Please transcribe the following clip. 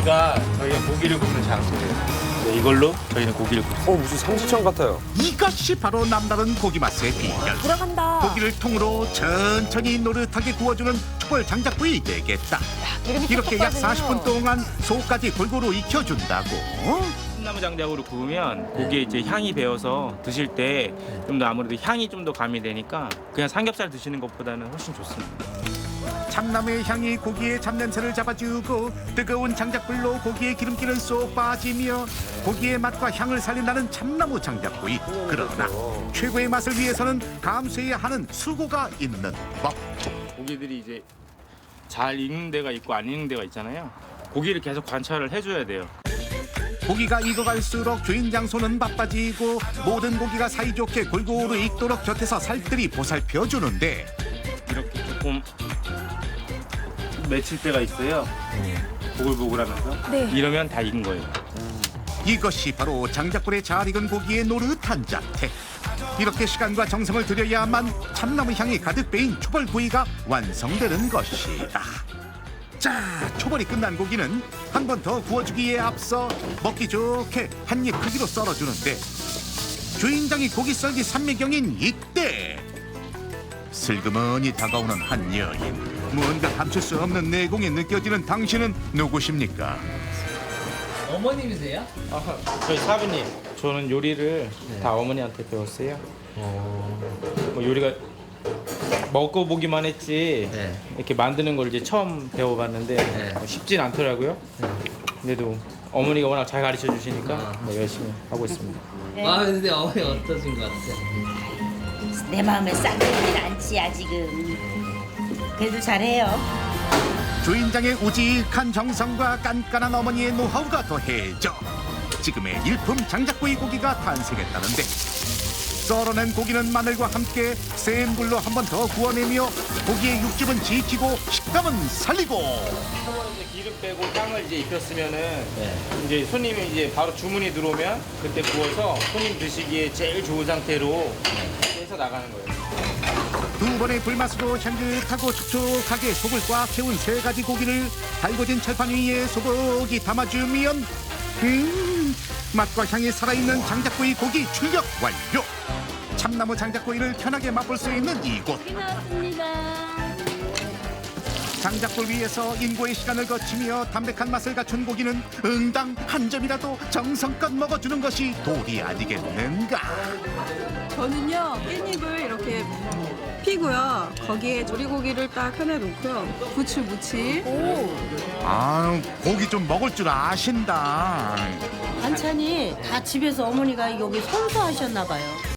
여기가 저희가 고기를 굽는 장소예요. 네, 이걸로 저희는 고기를 굽습니다. 무슨 상지청 같아요. 이것이 바로 남다른 고기 맛의 비결. 돌아간다. 고기를 통으로 천천히 노릇하게 구워주는 초벌 장작구이 되겠다. 이렇게 약 40분 동안 속까지 골고루 익혀준다고. 참나무 장작으로 구우면 고기에 이제 향이 배어서 드실 때 좀 더 아무래도 향이 좀 더 가미되니까 그냥 삼겹살 드시는 것보다는 훨씬 좋습니다. 참나무의 향이 고기의 잡냄새를 잡아주고 뜨거운 장작불로 고기의 기름기는 쏙 빠지며 고기의 맛과 향을 살린다는 참나무 장작구이. 그러나 최고의 맛을 위해서는 감수해야 하는 수고가 있는 법. 고기들이 이제 잘 익는 데가 있고 안 익는 데가 있잖아요. 고기를 계속 관찰을 해줘야 돼요. 고기가 익어갈수록 주인장 손은 바빠지고 모든 고기가 사이좋게 골고루 익도록 곁에서 살뜰히 보살펴주는데 이렇게 조금 맺힐 때가 있어요. 보글보글하면서. 네. 이러면 다 익은 거예요. 이것이 바로 장작불에 잘 익은 고기의 노릇한 자태. 이렇게 시간과 정성을 들여야만 참나무 향이 가득 배인 초벌구이가 완성되는 것이다. 자, 초벌이 끝난 고기는 한 번 더 구워주기에 앞서 먹기 좋게 한 입 크기로 썰어주는데 주인장이 고기 썰기 삼매경인 이때 슬그머니 다가오는 한 여인. 뭔가 감출 수 없는 내공이 느껴지는 당신은 누구십니까? 어머님이세요? 저희 사부님, 저는 요리를 다 어머니한테 배웠어요. 뭐 요리가 먹어보기만 했지 네. 이렇게 만드는 걸 이제 처음 배워봤는데 네. 쉽진 않더라고요. 그래도 어머니가 워낙 잘 가르쳐 주시니까 뭐 열심히 하고 있습니다. 아 근데 어머니 어떠신 것 같아요? 내 마음에 싹 들진 않지 아직은. 그래도 잘해요. 주인장의 우직한 정성과 깐깐한 어머니의 노하우가 더해져 지금의 일품 장작구이 고기가 탄생했다는데 썰어낸 고기는 마늘과 함께 센 불로 한 번 더 구워내며 고기의 육즙은 지키고 식감은 살리고 이제 기름 빼고 향을 이제 입혔으면은 이제 손님이 이제 바로 주문이 들어오면 그때 구워서 손님 드시기에 제일 좋은 상태로 해서 나가는 거예요. 두 번의 불맛으로 향긋하고 촉촉하게 속을 꽉 채운 세 가지 고기를 달궈진 철판 위에 소고기 담아주면 맛과 향이 살아있는 장작구이 고기 출력 완료. 참나무 장작구이를 편하게 맛볼 수 있는 이곳. 장작불 위에서 인고의 시간을 거치며 담백한 맛을 갖춘 고기는 응당 한 점이라도 정성껏 먹어주는 것이 도리 아니겠는가. 저는요 깻잎을 이렇게 피고요 거기에 조리고기를 딱 해내 놓고요 부추 무침 아, 고기 좀 먹을 줄 아신다. 반찬이 다 집에서 어머니가 여기 손수하셨나 봐요.